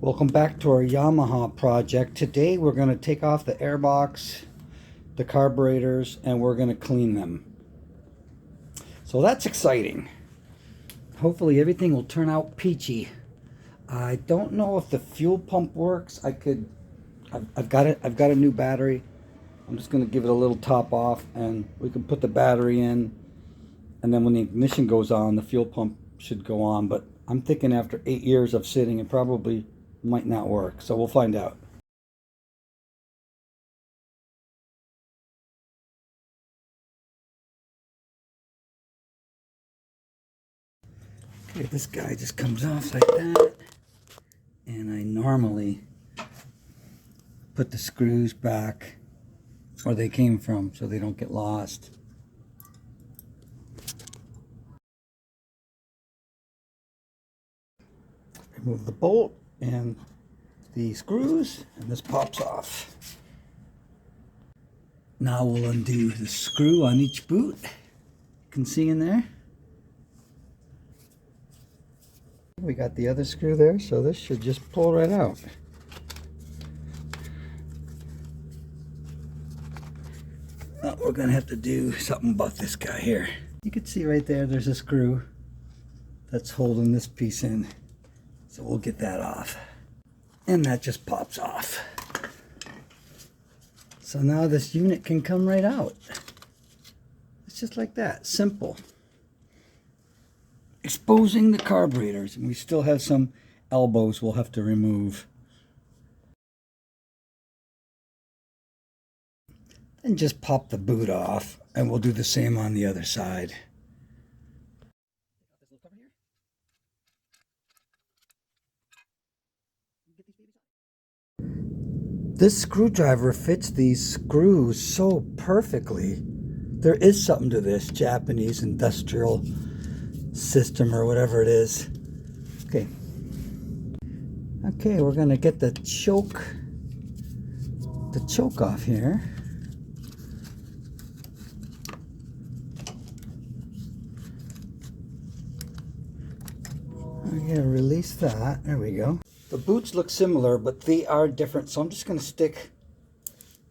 Welcome back to our Yamaha project. Today we're going to take off the airbox, the carburetors, and we're going to clean them. So that's exciting. Hopefully everything will turn out peachy. I don't know if the fuel pump works. I've got a new battery. I'm just going to give it a little top off and we can put the battery in, and then when the ignition goes on, the fuel pump should go on. But I'm thinking after 8 years of sitting, it probably might not work, so we'll find out. Okay, this guy just comes off like that, and I normally put the screws back where they came from so they don't get lost. Remove the bolt and the screws, and this pops off. Now we'll undo the screw on each boot. You can see in there. We got the other screw there, so this should just pull right out. Well, we're gonna have to do something about this guy here. You can see right there, there's a screw that's holding this piece in. So we'll get that off. And that just pops off. So now this unit can come right out. It's just like that, simple. Exposing the carburetors, and we still have some elbows we'll have to remove. And just pop the boot off, and we'll do the same on the other side. This screwdriver fits these screws so perfectly. There is something to this Japanese industrial system or whatever it is. Okay, we're gonna get the choke off here. I'm gonna release that. There we go. The boots look similar, but they are different, so I'm just going to stick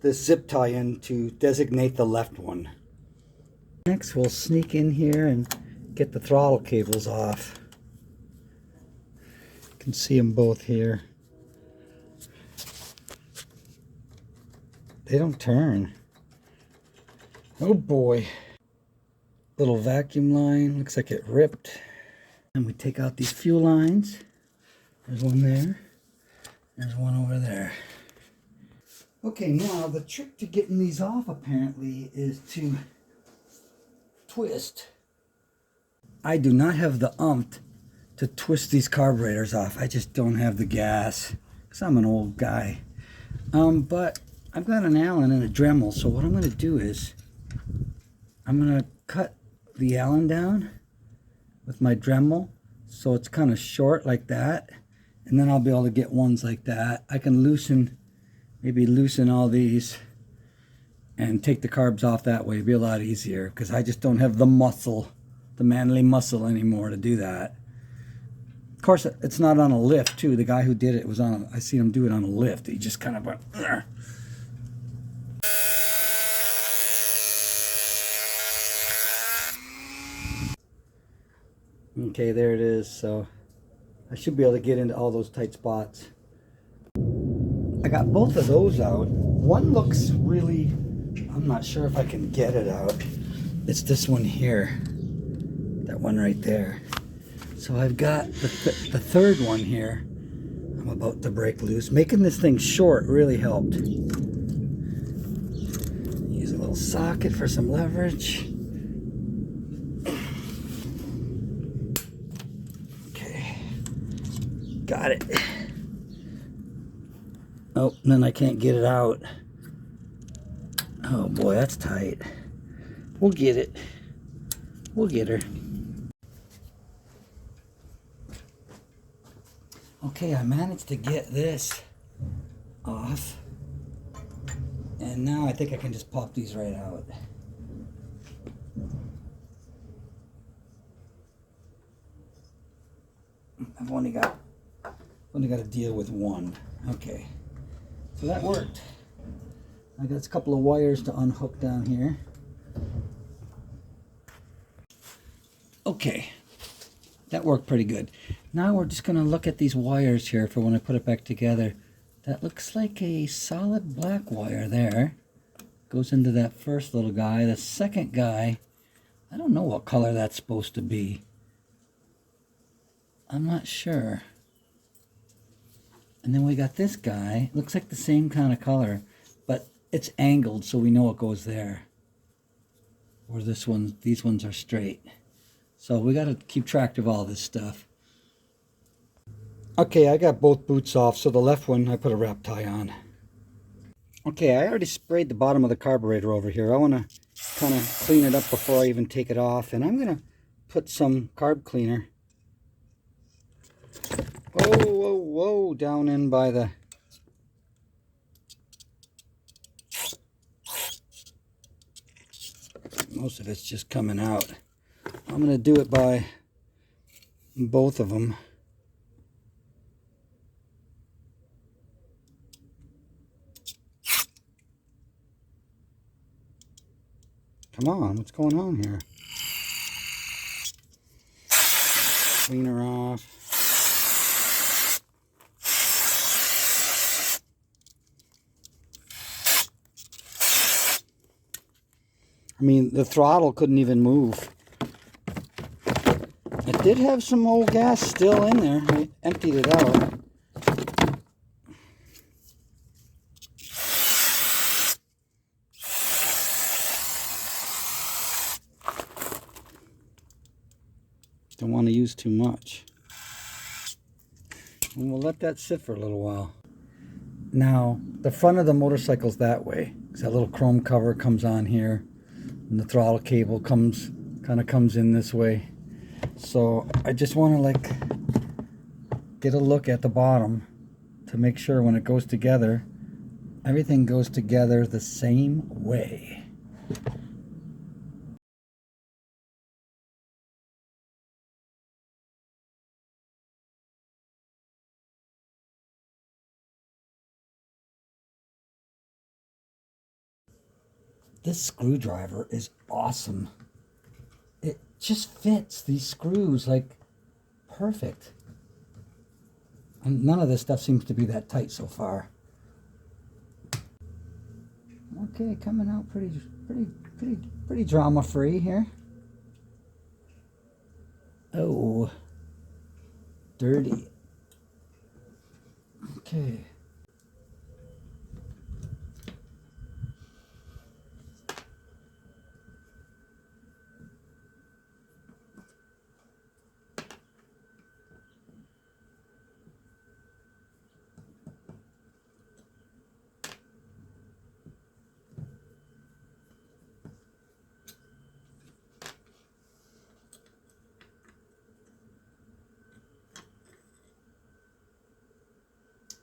this zip tie in to designate the left one. Next, we'll sneak in here and get the throttle cables off. You can see them both here. They don't turn. Oh boy. Little vacuum line, looks like it ripped. And we take out these fuel lines. There's one there. There's one over there. Okay, now the trick to getting these off apparently is to twist. I do not have the umph to twist these carburetors off. I just don't have the gas because I'm an old guy. But I've got an Allen and a Dremel, so what I'm going to do is I'm going to cut the Allen down with my Dremel so it's kind of short like that. And then I'll be able to get ones like that. I can maybe loosen all these and take the carbs off that way. It'd be a lot easier because I just don't have the muscle, the manly muscle anymore to do that. Of course, it's not on a lift too. The guy who did it was I seen him do it on a lift. He just kind of went, "Ugh." Okay, there it is. So I should be able to get into all those tight spots. I got both of those out. One looks really, I'm not sure if I can get it out. It's this one here. That one right there. So I've got the third one here. I'm about to break loose. Making this thing short really helped. Use a little socket for some leverage. Got it. Oh, and then I can't get it out. Oh boy, that's tight. We'll get it. We'll get her. Okay, I managed to get this off. And now I think I can just pop these right out. I've only got Only got to deal with one. Okay, so that worked. I got a couple of wires to unhook down here. Okay, that worked pretty good. Now we're just going to look at these wires here for when I put it back together. That looks like a solid black wire there. Goes into that first little guy. The second guy, I don't know what color that's supposed to be. I'm not sure. And then we got this guy. Looks like the same kind of color, but it's angled, so we know it goes there. Or this one, these ones are straight. So we got to keep track of all this stuff. Okay, I got both boots off, so the left one I put a wrap tie on. Okay, I already sprayed the bottom of the carburetor over here. I want to kind of clean it up before I even take it off, and I'm going to put some carb cleaner. Whoa, whoa, whoa, down in by the... Most of it's just coming out. I'm going to do it by both of them. Come on, what's going on here? Clean her off. I mean, the throttle couldn't even move. It did have some old gas still in there. I emptied it out. Don't want to use too much. And we'll let that sit for a little while. Now, the front of the motorcycle's that way. That little chrome cover comes on here. And the throttle cable kind of comes in this way. So I just want to like get a look at the bottom to make sure when it goes together, everything goes together the same way. This screwdriver is awesome. It just fits these screws like perfect. And none of this stuff seems to be that tight so far. Okay, coming out pretty drama-free here. Oh, dirty. Okay.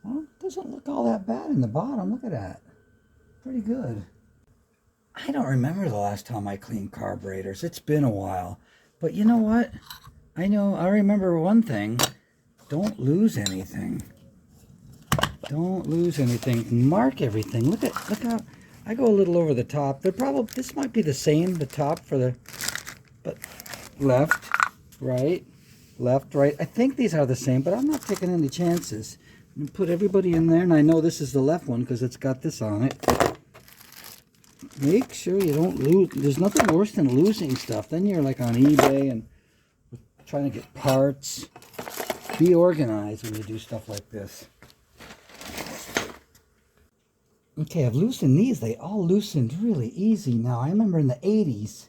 Well, it doesn't look all that bad in the bottom. Look at that. Pretty good. I don't remember the last time I cleaned carburetors. It's been a while. But you know what? I remember one thing. Don't lose anything. Don't lose anything. Mark everything. Look how I go a little over the top. This might be the same, the top for the, but left, right, left, right. I think these are the same, but I'm not taking any chances. I'm gonna put everybody in there, and I know this is the left one because it's got this on it. Make sure you don't lose. There's nothing worse than losing stuff. Then you're like on eBay and trying to get parts. Be organized when you do stuff like this. Okay, I've loosened these. They all loosened really easy now. I remember in the 80s,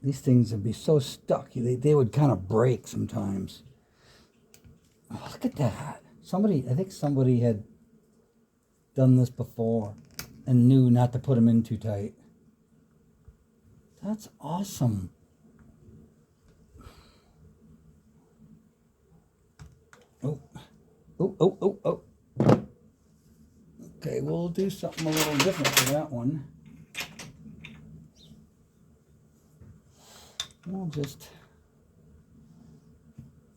these things would be so stuck. They would kind of break sometimes. Oh, look at that. I think somebody had done this before and knew not to put them in too tight. That's awesome. Oh, oh, oh, oh, oh. Okay, we'll do something a little different for that one. We'll just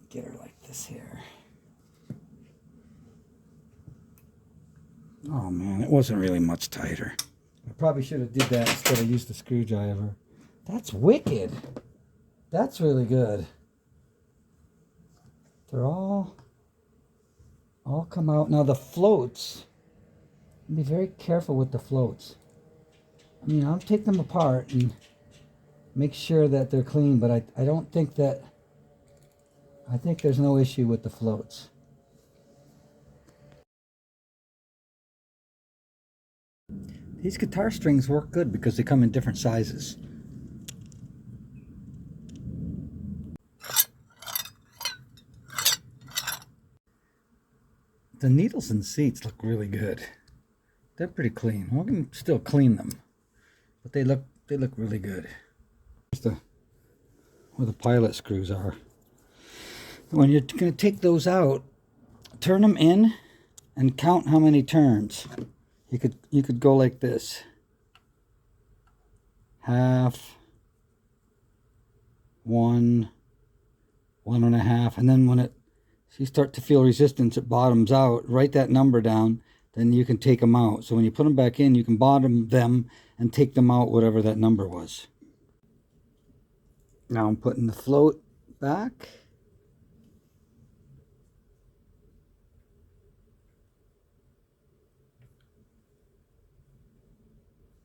get her like this here. Oh man, it wasn't really much tighter. I probably should have did that instead of used the screwdriver. That's wicked. That's really good. They're all come out. Now the floats, be very careful with the floats. I mean, I'll take them apart and make sure that they're clean, but I don't think that, I think there's no issue with the floats. These guitar strings work good because they come in different sizes. The needles and seats look really good. They're pretty clean. We're going to still clean them, but they look really good. Here's where the pilot screws are. When you're going to take those out, turn them in and count how many turns. You could go like this. Half, 1, 1.5, and then when you start to feel resistance, it bottoms out. Write that number down, then you can take them out. So when you put them back in, you can bottom them and take them out, whatever that number was. Now I'm putting the float back.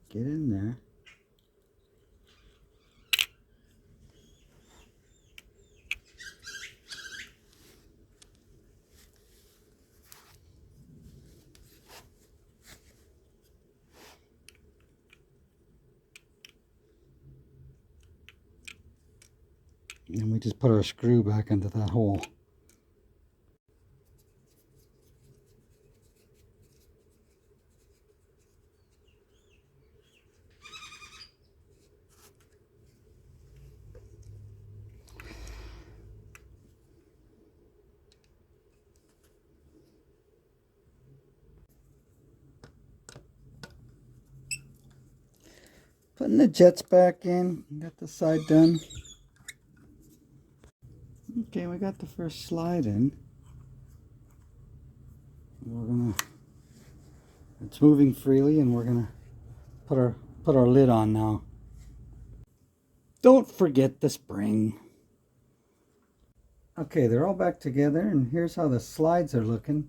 Get in there. And we just put our screw back into that hole. Putting the jets back in. Got the side done. Okay, we got the first slide in. It's moving freely, and we're gonna put our lid on now. Don't forget the spring. Okay, they're all back together, and here's how the slides are looking.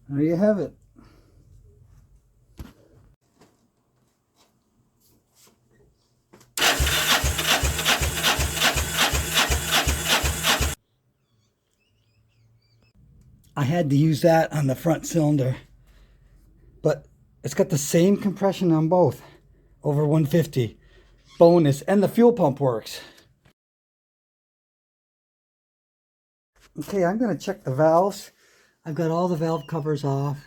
There you have it. I had to use that on the front cylinder, but it's got the same compression on both, over 150. Bonus, and the fuel pump works. Okay, I'm going to check the valves. I've got all the valve covers off.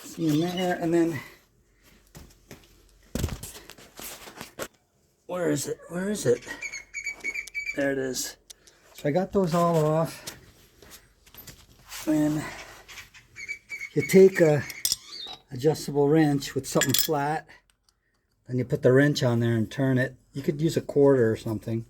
See them there, and then where is it? Where is it? There it is. So I got those all off. And you take a adjustable wrench with something flat, and you put the wrench on there and turn it. You could use a quarter or something.